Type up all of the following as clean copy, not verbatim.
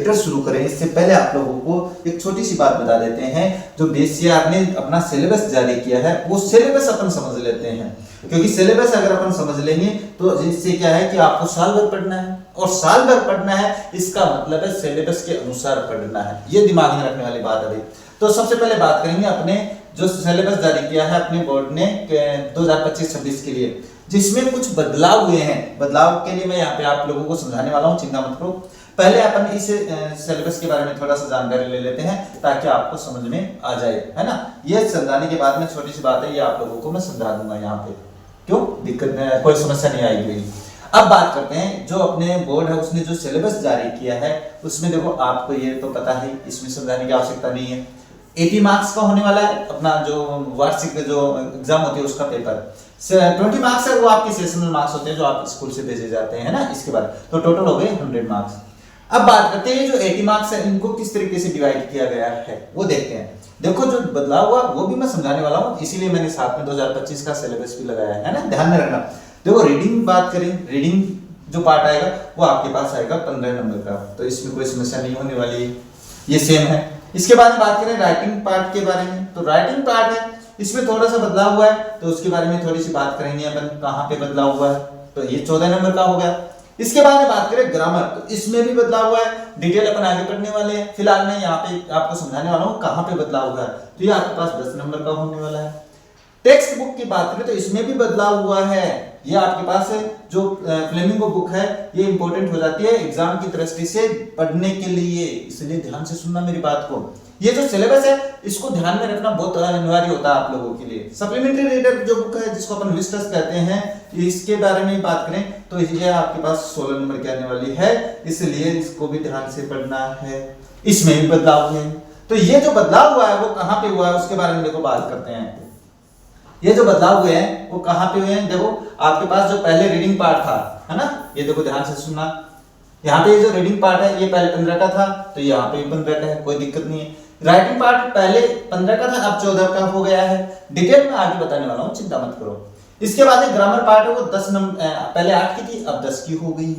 Chapter शुरू करें इससे पहले आप लोगों को एक छोटी सी बात बता देते हैं। जो बीसीआर ने अपना सिलेबस जारी किया है वो सिलेबस अपन समझ लेते हैं, क्योंकि सिलेबस अगर अपन समझ लेंगे तो इससे क्या है कि आपको साल भर पढ़ना है, और साल भर पढ़ना है इसका मतलब है सिलेबस के अनुसार पढ़ना है। ये दिमाग में रखने वाली बात है भाई। तो सबसे पहले बात करेंगे अपने जो सिलेबस जारी किया है अपने बोर्ड ने 2025-26 के लिए, जिसमें कुछ बदलाव हुए हैं। बदलाव के लिए मैं यहाँ पे आप लोगों को समझाने वाला हूँ, चिंता मत करो। पहले अपन इस सिलेबस के बारे में थोड़ा सा जानकारी ले लेते हैं ताकि आपको समझ में आ जाए, है ना। ये समझाने के बाद में छोटी सी बात है, ये आप लोगों को मैं समझा दूंगा यहाँ पे, क्यों दिक्कत कोई समस्या नहीं आएगी। अब बात करते हैं जो अपने बोर्ड है उसने जो सिलेबस जारी किया है उसमें देखो आपको ये तो पता है, इसमें समझाने की आवश्यकता नहीं है। 80 मार्क्स का होने वाला है अपना जो वार्षिक जो एग्जाम होती है उसका पेपर। 20 मार्क्स है वो आपके सेशनल मार्क्स होते हैं जो आप स्कूल से भेजे जाते हैं ना, इसके बाद तो टोटल हो गए 100 मार्क्स। अब बात करते हैं जो 80 मार्क्स है इनको किस तरीके से डिवाइड किया गया है वो देखते हैं। देखो जो बदलाव हुआ वो भी मैं समझाने वाला हूँ, इसीलिए मैंने साथ में 2025 का सिलेबस भी लगाया है ना, ध्यान में रखना। देखो रीडिंग बात करें, रीडिंग जो पार्ट आएगा वो आपके पास आएगा 15 नंबर का, तो इसमें कोई समस्या नहीं होने वाली है, ये सेम है। इसके बाद बात करें राइटिंग पार्ट के बारे में, तो राइटिंग पार्ट है इसमें थोड़ा सा बदलाव हुआ है, तो उसके बारे में थोड़ी सी बात करेंगे अपन, कहाँ पे बदलाव हुआ है। तो ये 14 नंबर का हो गया। इसके बाद में बात करें ग्रामर, तो इसमें भी बदलाव हुआ है, डिटेल अपन आगे पढ़ने वाले हैं। फिलहाल मैं यहाँ पे आपको समझाने वाला हूँ कहाँ पे बदलाव हुआ है, तो ये आपके पास 10 नंबर का होने वाला है। टेक्स्ट बुक की बात करें तो इसमें भी बदलाव हुआ है, ये आपके पास है जो फ्लेमिंगो बुक है, ये इंपॉर्टेंट हो जाती है एग्जाम की दृष्टि से पढ़ने के लिए, इसलिए ध्यान से सुनना मेरी बात को। ये जो सिलेबस है इसको ध्यान में रखना बहुत अनिवार्य होता है आप लोगों के लिए। सप्लीमेंट्री रीडर जो बुक है जिसको अपन विस्टस कहते हैं, इसके बारे में बात करें तो ये आपके पास 16 नंबर की आने वाली है, इसलिए इसको भी ध्यान से पढ़ना है। इसमें भी बदलाव हुए, तो ये जो बदलाव हुआ है वो कहाँ पे हुआ है उसके बारे में देखो बात करते हैं। ये जो बदलाव हुए हैं वो कहाँ पे हुए हैं, देखो आपके पास जो पहले रीडिंग पार्ट था, है ना, ये देखो ध्यान से सुनना। यहाँ पे ये जो रीडिंग पार्ट है ये पहले 15 का था, तो यहाँ पे भी 15 का है, कोई दिक्कत नहीं है। राइटिंग पार्ट पहले 15 का था, अब 14 का हो गया है। डिटेल में आगे बताने वाला हूँ, चिंता मत करो। इसके बाद ग्रामर पार्ट है वो 10 नंबर, पहले 8 की थी अब 10 की हो गई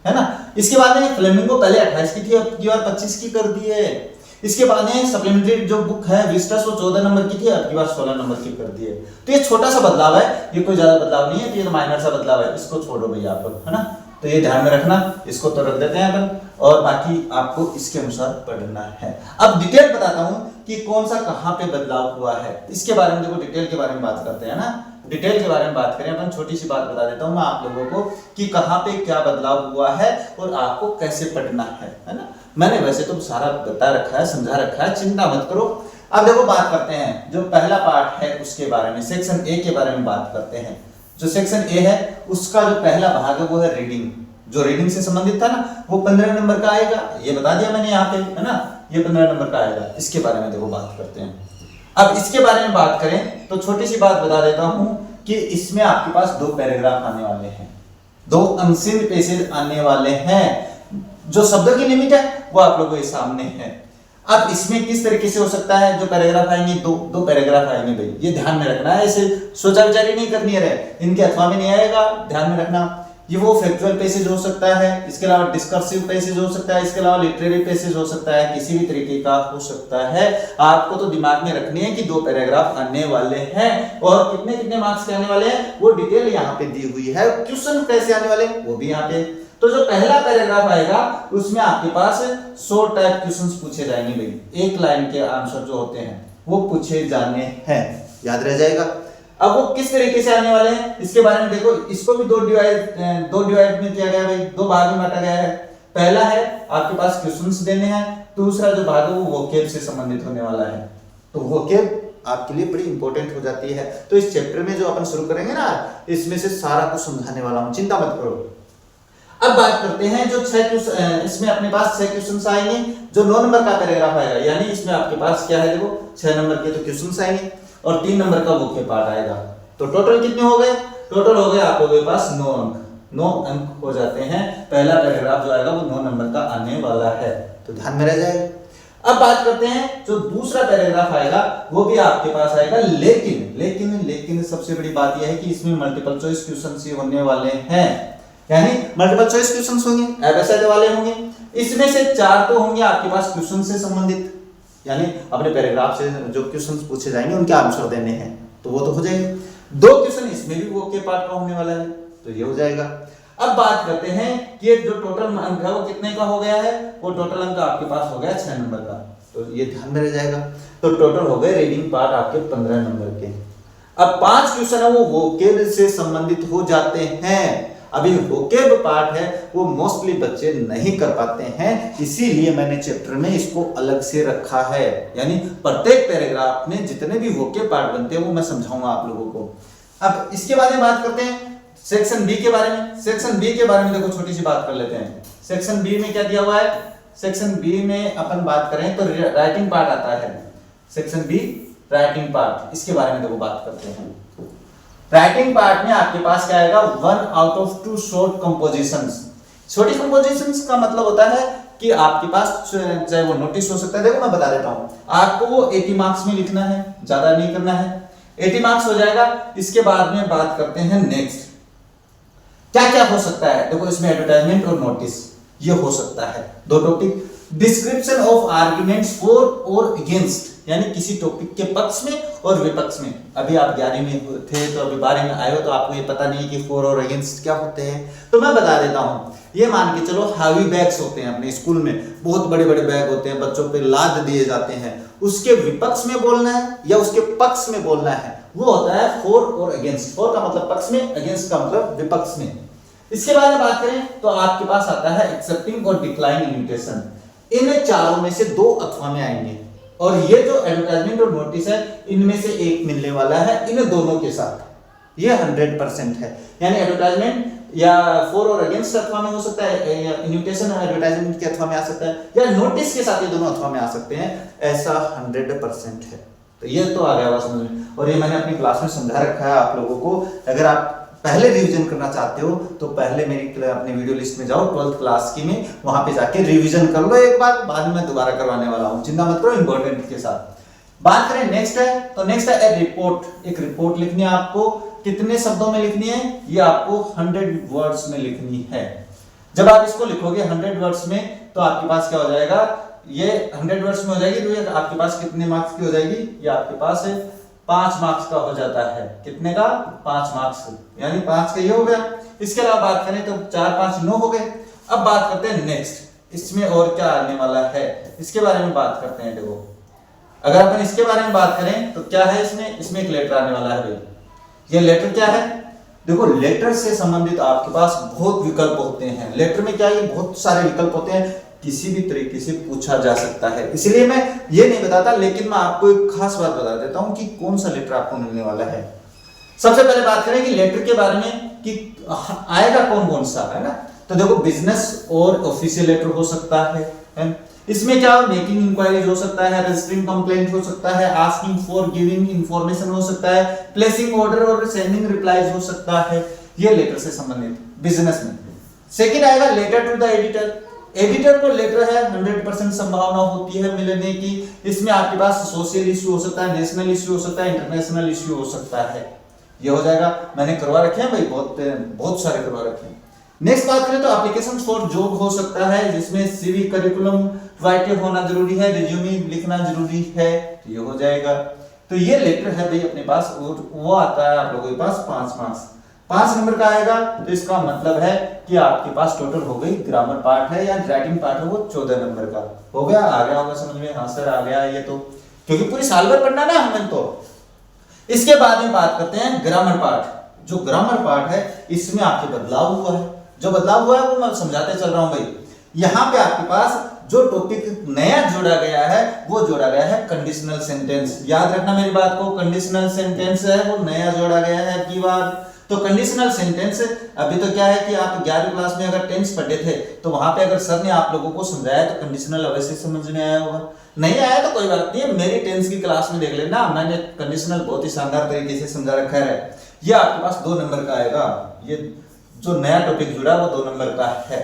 है ना। इसके बाद में फ्लेमिंगो पहले 28 की थी अब की बार 25 की कर दी है। इसके बाद में सप्लीमेंट्री जो बुक है विस्टस वो 14 नंबर की थी अब की बार 16 नंबर की कर दी है। तो ये छोटा सा बदलाव है, ये कोई ज्यादा बदलाव नहीं है, तो ये माइनर सा बदलाव है, इसको छोड़ो भैया आप लोग, है ना। तो ये ध्यान में रखना, इसको तो रख देते हैं अपन, और बाकी आपको इसके अनुसार पढ़ना है। अब डिटेल बताता हूं कि कौन सा कहां पे बदलाव हुआ है, इसके बारे में देखो डिटेल के बारे में बात करते हैं ना। डिटेल के बारे में बात करें अपन, छोटी सी बात बता देता हूं मैं आप लोगों को कि कहां पे क्या बदलाव हुआ है और आपको कैसे पढ़ना है ना। मैंने वैसे तो सारा बता रखा है, समझा रखा है, चिंता मत करो। अब देखो बात करते हैं जो पहला पार्ट है उसके बारे में, सेक्शन ए के बारे में बात करते हैं। जो सेक्शन ए है उसका जो पहला भाग है वो है रीडिंग, जो रीडिंग से संबंधित था ना वो 15 नंबर का आएगा, ये बता दिया मैंने यहाँ पे, है ना, ये 15 नंबर का आएगा। इसके बारे में देखो बात करते हैं। अब इसके बारे में बात करें तो छोटी सी बात बता देता हूं कि इसमें आपके पास 2 पैराग्राफ आने वाले हैं, 2 अनसीन्ड पेजेस आने वाले हैं। जो शब्दों की लिमिट है वो आप लोगों के सामने है। अब इसमें किस तरीके से हो सकता है, जो पैराग्राफ आएंगे दो पैराग्राफ आएंगे भाई, ये ध्यान में रखना है, ऐसे सोचा विचारी नहीं करनी है, इनके अथवा में नहीं आएगा, ध्यान में रखना। ये वो फैक्चुअल पैसेज हो सकता है, इसके अलावा डिस्कर्सिव पैसेज हो सकता है, इसके अलावा लिटरेरी पैसेज हो सकता है, किसी भी तरीके का हो सकता है। आपको तो दिमाग में रखनी है कि 2 पैराग्राफ आने वाले हैं और कितने कितने मार्क्स के आने वाले हैं वो डिटेल यहाँ पे दी हुई है। क्वेश्चन कैसे आने वाले वो भी यहाँ पे। तो जो पहला पैराग्राफ आएगा उसमें आपके पास 100 टाइप क्वेश्चंस पूछे जाएंगे भाई, एक लाइन के आंसर जो होते हैं वो पूछे जाने हैं, याद रह जाएगा। अब वो किस तरीके से आने वाले हैं इसके बारे में देखो, इसको भी दो डिवाइड में किया गया है भाई, 2 भाग में बांटा गया है। पहला है आपके पास क्वेश्चंस देने हैं, दूसरा जो भाग है वो वोकैब से संबंधित होने वाला है। तो वोकैब आपके लिए बड़ी इंपॉर्टेंट हो जाती है। तो इस चैप्टर में जो अपन शुरू करेंगे ना, इसमें से सारा कुछ समझाने वाला हूं, चिंता मत करो। अब बात करते हैं जो 6 क्वेश्चन, इसमें अपने पास 6 क्वेश्चंस आएंगे, जो 9 नंबर का पैराग्राफ आएगा, यानी इसमें आपके पास क्या है देखो 6 नंबर के तो क्वेश्चंस आएंगे और 3 नंबर का वोकैब पार्ट आएगा। तो टोटल कितने हो गए, टोटल हो गए आप लोगों के पास 9 अंक, 9 अंक हो जाते हैं। पहला पैराग्राफ जो आएगा वो 9 नंबर का आने वाला है, तो ध्यान में रह जाएगा। अब बात करते हैं जो दूसरा पैराग्राफ आएगा वो भी आपके पास आएगा, लेकिन सबसे बड़ी बात यह है कि इसमें मल्टीपल चॉइस क्वेश्चन ही होने वाले हैं, यानी मल्टीपल चॉइस क्वेश्चंस होंगे, एबीसीडी वाले होंगे। इसमें से 4 तो होंगे आपके पास क्वेश्चन से संबंधित, यानी अपने पैराग्राफ से जो क्वेश्चन पूछे जाएंगे उनके आंसर देने हैं, तो वो तो हो जाएंगे। 2 क्वेश्चन इसमें भी वो के पार्ट का होने वाला है, तो ये हो जाएगा। अब बात करते हैं कि जो टोटल अंक है वो कितने का हो गया है, वो टोटल अंक आपके पास हो गया 6 नंबर का, तो ये ध्यान में रह जाएगा। तो टोटल हो गए रीडिंग पार्ट आपके 15 नंबर के। अब 5 क्वेश्चन है वो वोकेब से संबंधित हो जाते हैं। अभी वोकेब पार्ट है वो मोस्टली बच्चे नहीं कर पाते हैं, इसीलिए मैंने चैप्टर में इसको अलग से रखा है, यानी प्रत्येक पैराग्राफ में जितने भी वोकेब पार्ट बनते हैं वो मैं समझाऊंगा आप लोगों को। अब इसके बारे में बात करते हैं सेक्शन बी के बारे में। सेक्शन बी के बारे में देखो छोटी सी बात कर लेते हैं। सेक्शन बी में क्या दिया हुआ है, सेक्शन बी में अपन बात करें तो राइटिंग पार्ट आता है। सेक्शन बी राइटिंग पार्ट, इसके बारे में देखो बात करते हैं। राइटिंग पार्ट में आपके पास क्या आएगा, 1 आउट ऑफ 2 शॉर्ट कंपोजिशंस। छोटी कंपोजिशंस का मतलब होता है कि आपके पास चाहे वो नोटिस हो सकता है, देखो मैं बता देता हूं आपको, वो 80 मार्क्स में लिखना है, ज्यादा नहीं करना है, 80 मार्क्स हो जाएगा। इसके बाद में बात करते हैं नेक्स्ट, क्या क्या हो सकता है। देखो इसमें एडवर्टाइजमेंट और नोटिस ये हो सकता है, 2 topic. Description of arguments for और अगेंस्ट, यानी किसी टॉपिक के पक्ष में और विपक्ष में। अभी आप 11वीं में थे तो अभी 12वीं में आए हो तो आपको ये पता नहीं कि फॉर और अगेंस्ट क्या होते हैं, तो मैं बता देता हूं। ये मान के चलो हैवी बैग्स होते हैं अपने स्कूल में, बहुत बड़े बड़े बैग होते हैं, बच्चों पे लाद दिए जाते हैं, उसके विपक्ष में बोलना है या उसके पक्ष में बोलना है, वो होता है फॉर और अगेंस्ट। फॉर का मतलब पक्ष में, अगेंस्ट का मतलब विपक्ष में। इसके बारे में बात करें तो आपके पास आता है एक्सेप्टिंग और डिक्लाइनिंग इन्विटेशन। इन चारों में से 2 अथवा में आएंगे, और ये जो एडवर्टाइजमेंट और नोटिस है इनमें से एक मिलने वाला है इन दोनों के साथ, ये 100% है। यानी एडवर्टाइजमेंट या फॉर और अगेंस्ट अथवा में हो सकता है, या इन्विटेशन एडवर्टाइजमेंट के अथवा में आ सकता है, या नोटिस के साथ ये दोनों अथवा में आ सकते हैं, ऐसा 100% है। तो ये तो आ गया हुआ समझ में, और ये मैंने अपनी क्लास में समझा रखा है आप लोगों को। अगर आप पहले रिवीजन करना चाहते हो तो पहले मेरी अपने वीडियो लिस्ट में जाओ 12th क्लास की में, वहां पे जाके रिवीजन कर लो एक बार, बाद में दोबारा करवाने वाला हूं, चिंता मत करो, इंपॉर्टेंट के साथ। बात करें नेक्स्ट है, तो नेक्स्ट है रिपोर्ट। एक रिपोर्ट लिखनी है आपको, कितने शब्दों में लिखनी है, ये आपको 100 वर्ड्स में लिखनी है। जब आप इसको लिखोगे 100 वर्ड्स में तो आपके पास क्या हो जाएगा, ये 100 वर्ड्स में हो जाएगी, तो ये आपके पास कितने मार्क्स की हो जाएगी, ये आपके पास है 5 मार्क्स का हो जाता है। कितने का, 5 मार्क्स, यानी 5 का ये हो गया। इसके अलावा बात करें तो 4 5 9 हो गए। अब बात करते हैं नेक्स्ट, इसमें और क्या आने वाला है, इसके बारे में बात करते हैं। देखो अगर अपन इसके बारे में बात करें तो क्या है, इसमें एक लेटर आने वाला है भाई। ये लेटर क्या है, देखो लेटर से संबंधित आपके पास बहुत विकल्प होते हैं। लेटर में क्या है, बहुत सारे विकल्प होते हैं, किसी भी तरीके से पूछा जा सकता है, इसलिए मैं ये नहीं बताता, लेकिन मैं आपको एक खास बात बता देता हूं कि कौन सा लेटर आपको मिलने वाला है। सबसे पहले बात करें कि लेटर के बारे में कि आएगा कौन कौन सा, है ना। तो देखो बिजनेस और ऑफिशियल लेटर हो सकता है। इसमें क्या, मेकिंग इंक्वायरीज हो सकता है, रजिस्टरिंग कंप्लेंट हो सकता है, आस्किंग फॉर गिविंग इंफॉर्मेशन हो सकता है, प्लेसिंग ऑर्डर और सेंडिंग रिप्लाईज हो सकता है, ये लेटर से संबंधित बिजनेस में। सेकंड आएगा letter to the editor. Editor को लेटर है, 100% संभावना होती है मिलने की। इसमें आपके पास सोशल इश्यू हो सकता है, नेशनल इश्यू हो सकता है, इंटरनेशनल इश्यू हो सकता है, ये हो जाएगा। मैंने करवा रखे हैं भाई, बहुत सारे करवा रखे हैं। नेक्स्ट बात करें तो एप्लीकेशन फॉर जॉब हो सकता है, जिसमें सीवी करिकुलम राइटिंग होना जरूरी है, रिज्यूमे लिखना जरूरी है, तो ये हो जाएगा। तो ये लेटर है भाई अपने पास, और वो आता है आप लोगों के पास 5 मार्क्स, 5 नंबर का आएगा। तो इसका मतलब है कि आपके पास टोटल हो गई, ग्रामर पार्ट है या राइटिंग पार्ट है वो 14 नंबर का हो गया। आ गया होगा समझ में, हाँ सर आ गया ये तो, क्योंकि पूरी साल भर पढ़ना ना हमें। तो इसके बाद में बात करते हैं ग्रामर पार्ट। जो ग्रामर पार्ट है इसमें आपके बदलाव हुआ है, जो बदलाव हुआ है वो मैं समझाते चल रहा हूं भाई। यहाँ पे आपके पास जो टॉपिक नया जोड़ा गया है वो जोड़ा गया है कंडीशनल सेंटेंस। याद रखना मेरी बात को, कंडीशनल सेंटेंस है वो नया जोड़ा गया है की बार। तो कंडीशनल सेंटेंस अभी तो क्या है कि आप 11वीं क्लास में अगर टेंस पढ़े थे तो वहां पे अगर सर ने आप लोगों को समझाया तो कंडीशनल अवश्य समझ में आया होगा, नहीं आया तो कोई बात नहीं है, मेरी टेंस की क्लास में देख लेना, मैंने कंडीशनल बहुत ही शानदार तरीके से समझा रखा है। ये आपके पास 2 नंबर का आएगा, ये जो नया टॉपिक जुड़ा वो 2 नंबर का है।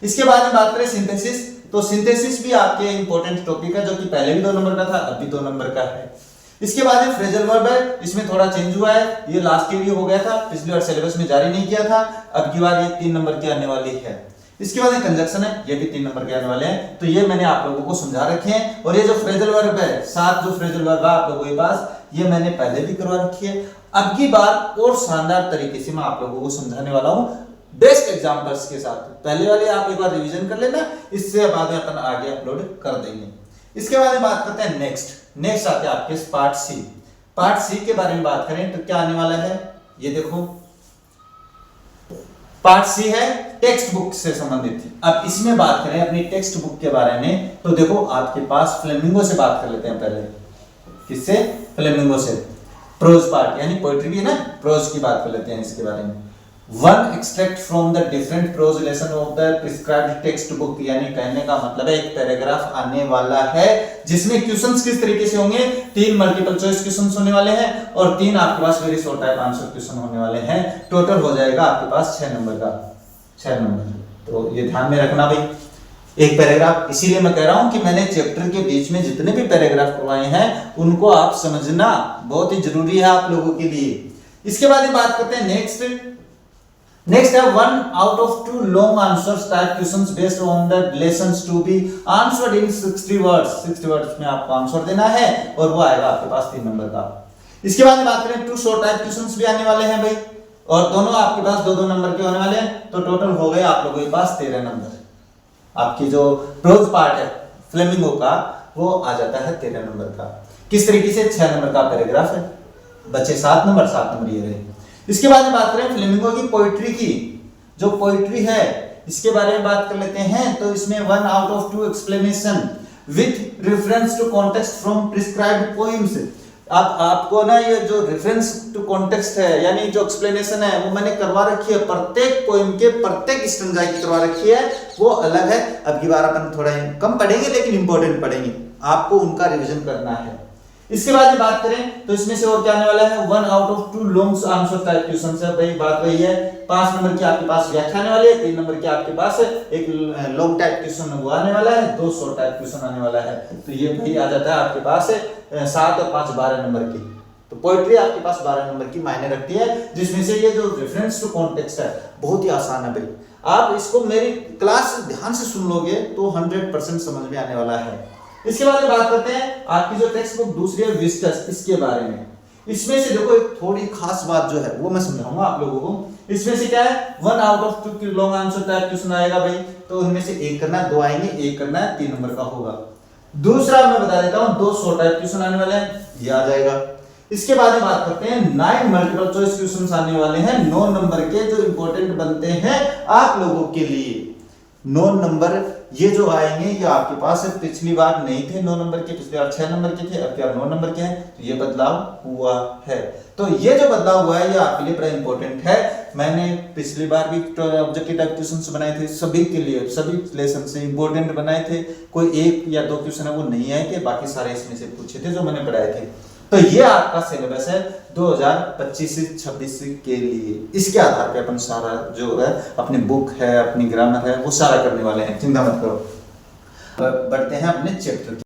इसके बाद में बात करें सिंथेसिस, तो सिंथेसिस भी आपके इंपॉर्टेंट टॉपिक है, जो कि पहले भी 2 नंबर का था, अब भी 2 नंबर का है। इसके बाद में फ्रेजल वर्ब है, इसमें थोड़ा चेंज हुआ है, ये लास्ट ईयर हो गया था, पिछली बार सिलेबस में जारी नहीं किया था, अब की बार ये 3 नंबर की आने वाली है। इसके बाद कंजक्शन है, ये भी 3 नंबर के आने वाले हैं। तो ये मैंने आप लोगों को समझा रखे हैं। और ये जो फ्रेजल वर्ब है, 7 जो फ्रेजल वर्ब है आप लोगों के पास, ये मैंने पहले भी करवा रखी है। अब की बार और शानदार तरीके से मैं आप लोगों को समझाने वाला हूं बेस्ट एग्जांपल्स के साथ। पहले वाले आप एक बार रिवीजन कर लेना, इससे बाद में अपन आगे अपलोड कर देंगे। इसके बाद में बात करते हैं नेक्स्ट आते हैं आपके पार्ट सी। पार्ट सी के बारे में बात करें तो क्या आने वाला है, ये देखो पार्ट सी है टेक्स्ट बुक से संबंधित। अब इसमें बात करें अपनी टेक्स्ट बुक के बारे में, तो देखो आपके पास फ्लेमिंगो से बात कर लेते हैं पहले। किससे? फ्लेमिंगो से। प्रोज पार्ट यानी पोएट्री भी है ना, प्रोज की बात कर लेते हैं इसके बारे में। One extract from the different prose lesson of the prescribed text book, यानी कहने का मतलब है एक पैराग्राफ आने वाला है जिसमें क्वेश्चंस किस तरीके से होंगे, 3 मल्टीपल चॉइस क्वेश्चंस होने वाले हैं और 3 आपके पास very short type answer question होने वाले हैं। टोटल हो जाएगा आपके पास 6 नंबर का, 6 नंबर। तो ये ध्यान में रखना भाई, एक पैराग्राफ, इसीलिए मैं कह रहा हूं कि मैंने चैप्टर के बीच में जितने भी पैराग्राफ करवाए हैं उनको आप समझना बहुत ही जरूरी है आप लोगों के लिए। इसके बाद बात करते हैं नेक्स्ट है 1 out of 2 long answers type questions based on the lessons to be answered in 60 words। 60 words में आपको आंसर देना है और वो आएगा आपके पास 3 नंबर का। इसके बाद बात करें 2 short type questions भी आने वाले हैं भाई, और दोनों आपके पास 2-2 नंबर के होने वाले हैं। तो टोटल हो गए आप लोगों के पास 13 नंबर। आपकी जो प्रोज पार्ट है फ्लेमिंगो का वो आ जाता है 13 नंबर का। किस तरीके से? 6 नंबर का पैराग्राफ है, बचे 7 नंबर ये रहे। इसके बाद में बात करें फ्लेमिंगो की पोएट्री की, जो पोएट्री है इसके बारे में बात कर लेते हैं। तो इसमें 1 out of 2 explanation with reference to context from prescribed poems. अब आपको ना ये जो रेफरेंस टू कॉन्टेक्स्ट है यानी जो एक्सप्लेनेशन है वो मैंने करवा रखी है, प्रत्येक पोएम के प्रत्येक स्टैंजा की करवा रखी है, वो अलग है। अब की बार अपन थोड़ा कम पढ़ेंगे लेकिन इंपॉर्टेंट पढ़ेंगे, आपको उनका रिवीजन करना है। इसके बाद बात करें तो इसमें से और क्या आने वाला है, 1 out of 2 long answer type question है भाई। बात वही है, 5 नंबर की आपके पास व्याख्या आने वाली है, 3 नंबर की आपके पास एक लॉन्ग टाइप क्वेश्चन वो आने वाला है, 2 शॉर्ट टाइप क्वेश्चन आने वाला है। तो ये भाई आ जाता है आपके पास 7 और 5 12 नंबर की। तो पोएट्री आपके पास 12 नंबर की मायने रखती है, जिसमें से ये जो रेफरेंस टू कॉन्टेक्स्ट है बहुत ही आसान है भाई। आप इसको मेरी क्लास ध्यान से सुन लोगे तो 100% समझ में आने वाला है। इसके बाद बात करते हैं आपकी जो टेक्स्ट बुक दूसरी है विस्टस, इसके बारे में। इसमें से देखो एक थोड़ी खास बात जो है वो मैं समझाऊंगा आप लोगों को। इसमें से क्या है, 1 out of 2 long answer type question आएगा भाई, तो उनमें से एक करना है, 2 आएंगे, एक करना है, 3 नंबर का होगा। दूसरा मैं बता देता हूं 2 शॉर्ट टाइप क्वेश्चन आने वाले हैं, ये आ जाएगा। इसके बाद बात करते हैं 9 मल्टीपल चॉइस क्वेश्चंस आने वाले हैं 9 नंबर के, जो इंपॉर्टेंट बनते हैं आप लोगों के लिए। 9 नंबर ये जो आएंगे ये आपके पास पिछली बार नहीं थे 9 नंबर के, पिछली बार 6 नंबर के थे, अब क्या 9 नंबर के हैं, तो ये बदलाव हुआ है। तो ये जो बदलाव हुआ है ये आपके लिए बड़ा इंपॉर्टेंट है। मैंने पिछली बार भी ऑब्जेक्टिव टाइप क्वेश्चंस बनाए थे सभी के लिए, सभी लेसन से इंपॉर्टेंट बनाए थे। कोई 1 या 2 क्वेश्चन है वो नहीं आए थे, बाकी सारे इसमें से पूछे थे जो मैंने पढ़ाए थे। तो ये आपका सिलेबस है 2025 से 26 के लिए। इसके आधार पे अपन सारा जो है अपनी बुक है, अपनी ग्रामर है, वो सारा करने वाले हैं, चिंता मत करो। बढ़ते हैं अपने चैप्टर